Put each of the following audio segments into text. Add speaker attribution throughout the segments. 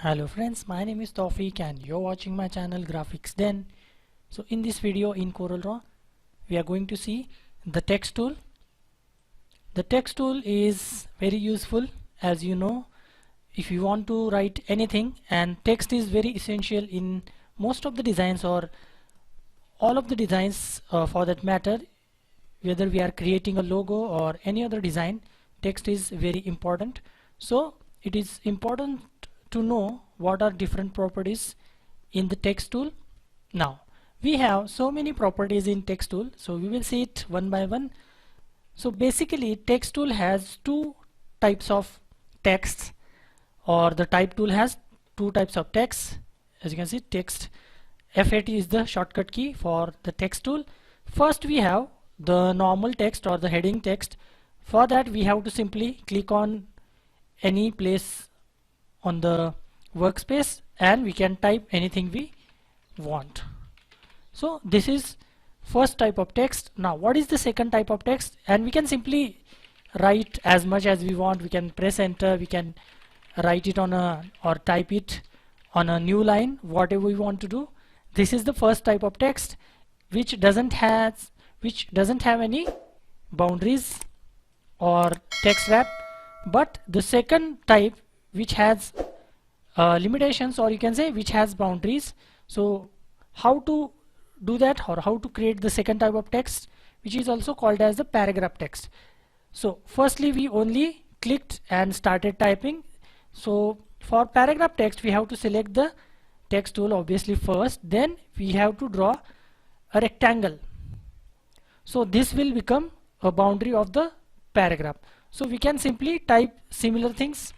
Speaker 1: Hello friends, my name is Tawfiq and you're watching my channel Graphics Den. So in this video in CorelDRAW, we are going to see the text tool. The text tool is very useful, as you know, if you want to write anything, and text is very essential in most of the designs or all of the designs for that matter. Whether we are creating a logo or any other design, text is very important. So it is important to know what are different properties in the text tool. Now we have so many properties in text tool, so we will see it one by one. So basically text tool has two types of texts, or the type tool has two types of text. As you can see, text F8 is the shortcut key for the text tool. First we have the normal text or the heading text. For that we have to simply click on any place on the workspace and we can type anything we want. So this is first type of text. Now what is the second type of text? And we can simply write as much as we want. We can press enter, we can write it on a or type it on a new line, whatever we want to do. This is the first type of text which doesn't have any boundaries or text wrap. But the second type which has limitations, or you can say which has boundaries. So how to do that, or how to create the second type of text, which is also called as the paragraph text. So firstly we only clicked and started typing. So for paragraph text we have to select the text tool obviously first, then we have to draw a rectangle. So this will become a boundary of the paragraph. So we can simply type similar things,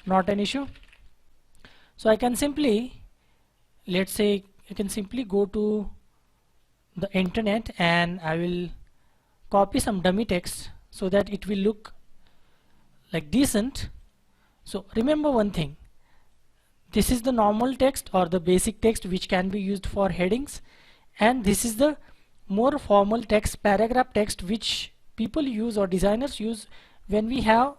Speaker 1: not an issue. So I can simply, let's say you can simply go to the internet and I will copy some dummy text so that it will look like decent. So remember one thing, this is the normal text or the basic text which can be used for headings, and this is the more formal text, paragraph text, which people use or designers use when we have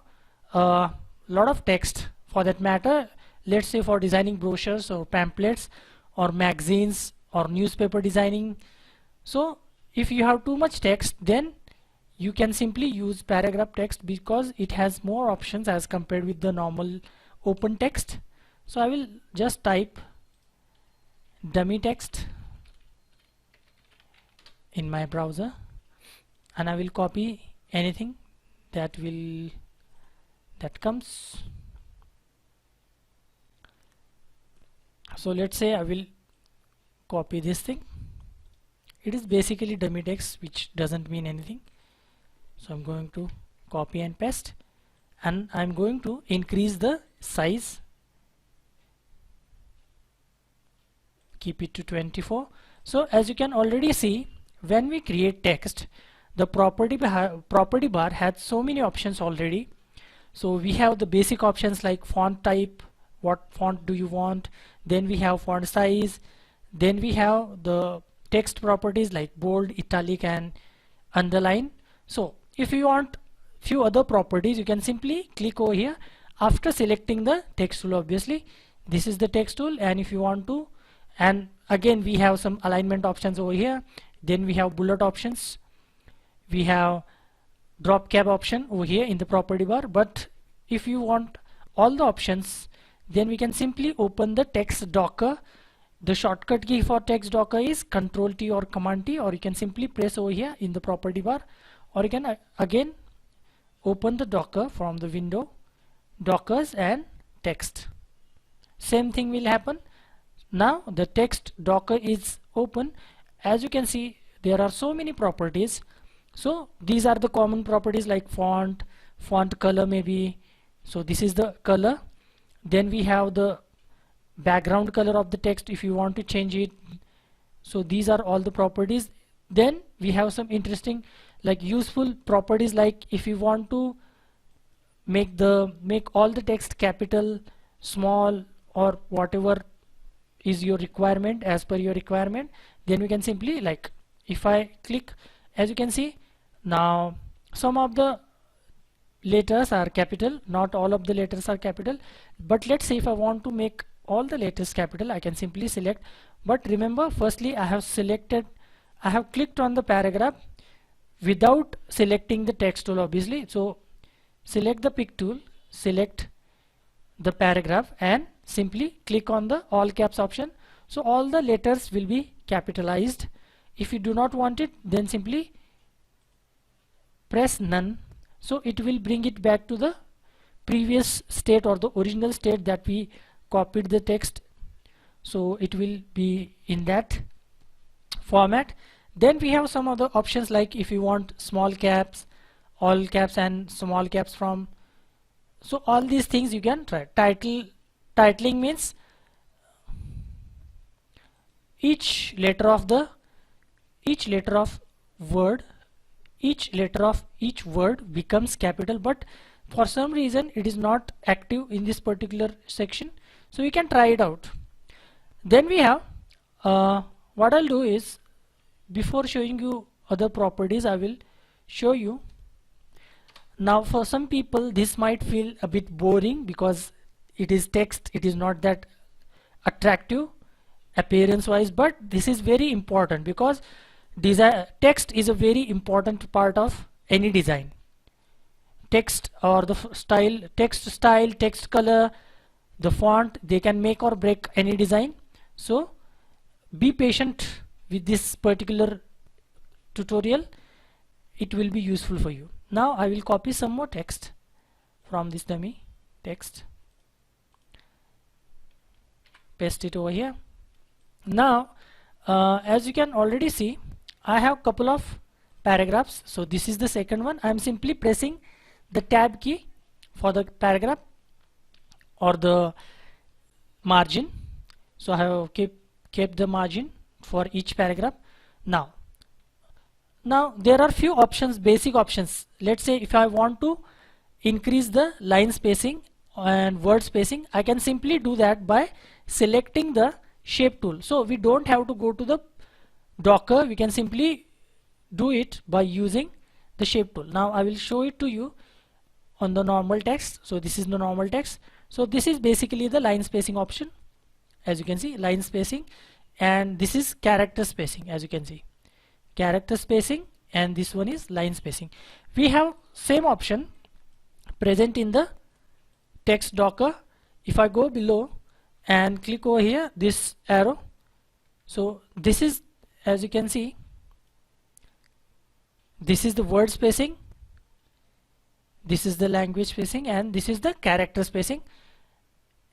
Speaker 1: a lot of text. For that matter, let's say for designing brochures or pamphlets or magazines or newspaper designing. So if you have too much text, then you can simply use paragraph text because it has more options as compared with the normal open text. So I will just type dummy text in my browser and I will copy anything that comes. So let's say I will copy this thing. It is basically dummy text which doesn't mean anything. So I'm going to copy and paste, and I'm going to increase the size, keep it to 24. So as you can already see, when we create text, the property bar has so many options already. So we have the basic options like font type, what font do you want, then we have font size, then we have the text properties like bold, italic and underline. So if you want few other properties, you can simply click over here after selecting the text tool. Obviously this is the text tool, and if you want to, and again we have some alignment options over here, then we have bullet options, we have drop cap option over here in the property bar. But if you want all the options, then we can simply open the text docker. The shortcut key for text docker is Ctrl T or Command T, or you can simply press over here in the property bar, or you can again open the docker from the window, dockers and text. Same thing will happen. Now the text docker is open. As you can see, there are so many properties. So these are the common properties like font color maybe. So this is the color. Then we have the background color of the text if you want to change it. So these are all the properties. Then we have some interesting like useful properties, like if you want to make all the text capital, small, or whatever is your requirement, as per your requirement, then we can simply, like if I click, as you can see, now some of the letters are capital, not all of the letters are capital. But let's say if I want to make all the letters capital, I can simply select. But remember, firstly I have clicked on the paragraph without selecting the text tool obviously. So select the pick tool, select the paragraph and simply click on the all caps option. So all the letters will be capitalized. If you do not want it, then simply press none. So it will bring it back to the previous state or the original state that we copied the text. So it will be in that format. Then we have some other options, like if you want small caps, all caps and small caps from. So all these things you can try. Titling means each letter of each word becomes capital, but for some reason it is not active in this particular section, so you can try it out. Then we have what I'll do is, before showing you other properties, I will show you. Now for some people this might feel a bit boring because it is text, it is not that attractive appearance wise, but this is very important because text is a very important part of any design. Text or the text style, text color, the font, they can make or break any design. So be patient with this particular tutorial, it will be useful for you. Now I will copy some more text from this dummy text, paste it over here. Now as you can already see, I have couple of paragraphs. So this is the second one. I am simply pressing the tab key for the paragraph or the margin. So I have kept the margin for each paragraph. Now there are few options, basic options. Let's say if I want to increase the line spacing and word spacing, I can simply do that by selecting the shape tool. So we don't have to go to the Docker, we can simply do it by using the shape tool. Now I will show it to you on the normal text. So this is the normal text. So this is basically the line spacing option, as you can see, line spacing, and this is character spacing, as you can see, character spacing, and this one is line spacing. We have same option present in the text Docker. If I go below and click over here, this arrow, so this is, as you can see, this is the word spacing, this is the language spacing, and this is the character spacing,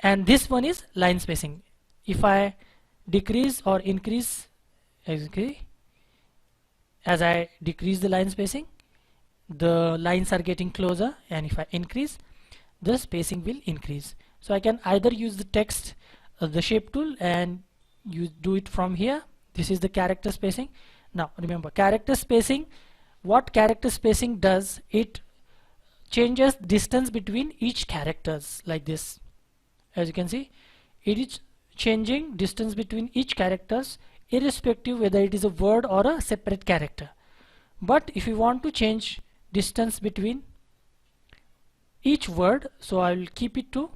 Speaker 1: and this one is line spacing. If I decrease or increase, as I decrease the line spacing, the lines are getting closer, and if I increase, the spacing will increase. So I can either use the text, the shape tool, and you do it from here. This is the character spacing. Now remember, character spacing, what character spacing does, it changes distance between each characters like this. As you can see, it is changing distance between each characters irrespective whether it is a word or a separate character. But if you want to change distance between each word, so I will keep it to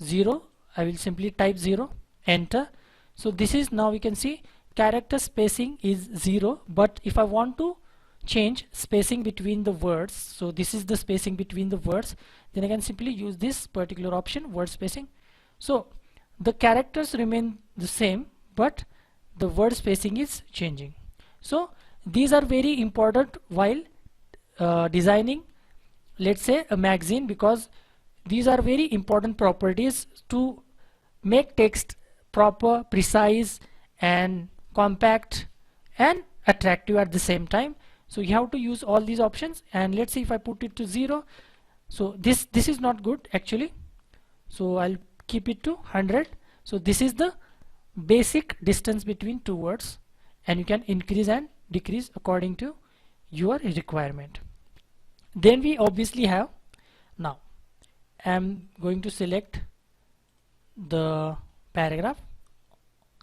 Speaker 1: 0. I will simply type 0, enter. So this is, now we can see character spacing is 0, but if I want to change spacing between the words, so this is the spacing between the words, then I can simply use this particular option, word spacing. So the characters remain the same, but the word spacing is changing. So these are very important while designing, let's say, a magazine, because these are very important properties to make text proper, precise, and compact and attractive at the same time. So you have to use all these options. And let's see, if I put it to 0, so this is not good actually, so I'll keep it to 100. So this is the basic distance between two words, and you can increase and decrease according to your requirement. Then we obviously have, now I'm going to select the paragraph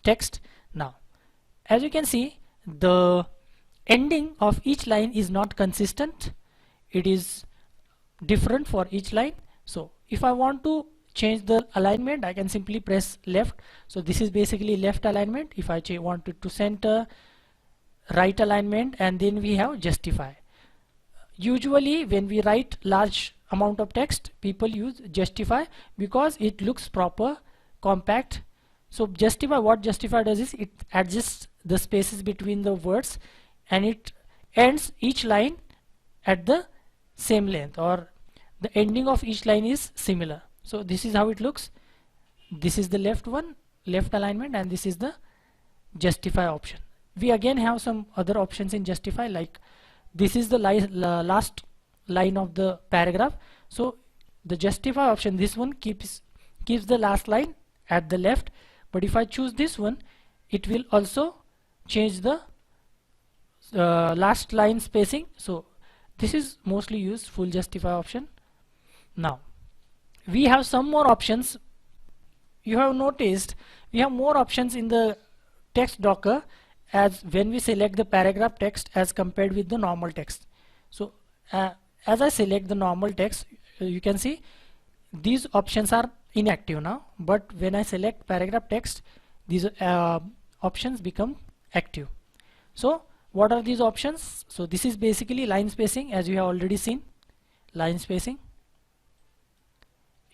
Speaker 1: text. Now as you can see, the ending of each line is not consistent, it is different for each line. So if I want to change the alignment, I can simply press left. So this is basically left alignment. If I want it to center, right alignment, and then we have justify. Usually when we write large amount of text, people use justify because it looks proper, compact. So justify, what justify does is it adjusts the spaces between the words and it ends each line at the same length, or the ending of each line is similar. So this is how it looks. This is the left one, left alignment, and this is the justify option. We again have some other options in justify, like this is the last line of the paragraph. So the justify option, this one keeps the last line at the left, but if I choose this one, it will also change the last line spacing. So this is mostly used, full justify option. Now we have some more options. You have noticed we have more options in the text docker as when we select the paragraph text as compared with the normal text. So as I select the normal text, you can see these options are inactive now, but when I select paragraph text, these options become active. So what are these options? So this is basically line spacing, as you have already seen. Line spacing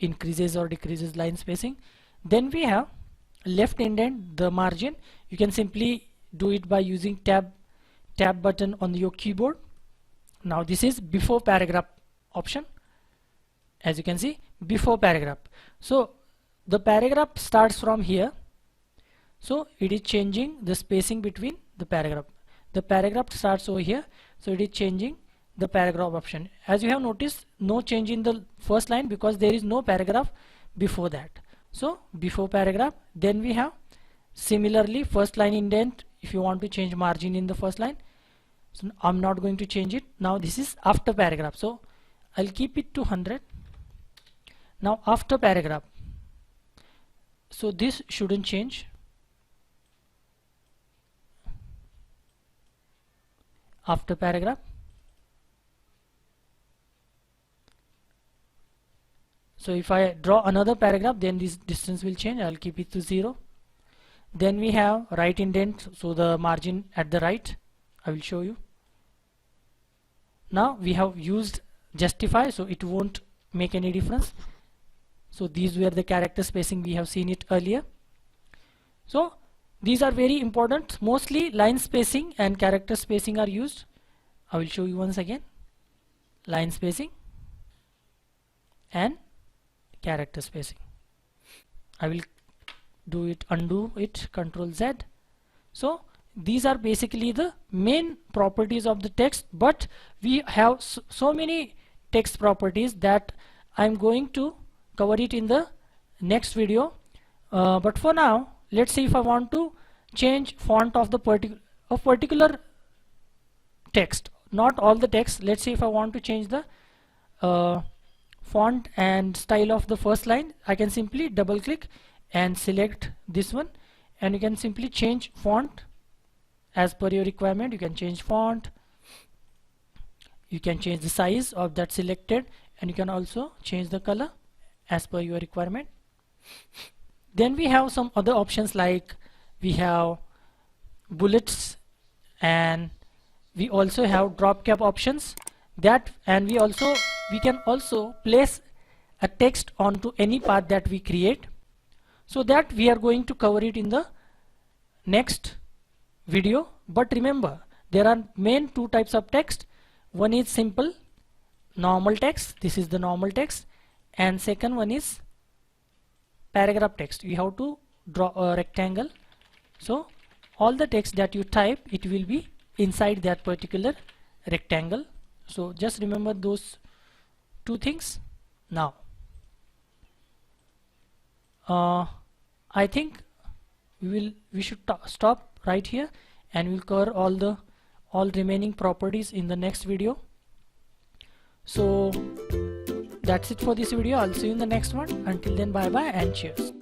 Speaker 1: increases or decreases line spacing. Then we have left indent, the margin. You can simply do it by using tab button on your keyboard. Now this is before paragraph option, as you can see, before paragraph. So the paragraph starts from here, so it is changing the spacing between the paragraph. The paragraph starts over here, so it is changing the paragraph option. As you have noticed, no change in the first line because there is no paragraph before that. So before paragraph. Then we have similarly first line indent. If you want to change margin in the first line, so I'm not going to change it. Now this is after paragraph, so I'll keep it to 100. Now after paragraph, so this shouldn't change. After paragraph, so if I draw another paragraph, then this distance will change. I'll keep it to 0. Then we have right indent, so the margin at the right, I will show you. Now we have used justify, so it won't make any difference. So these were the character spacing, we have seen it earlier. So these are very important. Mostly line spacing and character spacing are used. I will show you once again. Line spacing and character spacing. I will do it, undo it, Control Z. So these are basically the main properties of the text, but we have so many text properties that I'm going to cover it in the next video. But for now, let's see if I want to change font of the particular text, not all the text. Let's see if I want to change the font and style of the first line. I can simply double click and select this one, and you can simply change font as per your requirement. You can change font, you can change the size of that selected, and you can also change the color as per your requirement. Then we have some other options, like we have bullets, and we also have drop cap options, that, and we can also place a text onto any path that we create. So that we are going to cover it in the next video. But remember, there are main two types of text. One is simple normal text, this is the normal text, and second one is paragraph text. You have to draw a rectangle, so all the text that you type, it will be inside that particular rectangle. So just remember those two things. Now I think we should stop right here, and we'll cover all remaining properties in the next video. So that's it for this video. I'll see you in the next one. Until then, bye bye and cheers.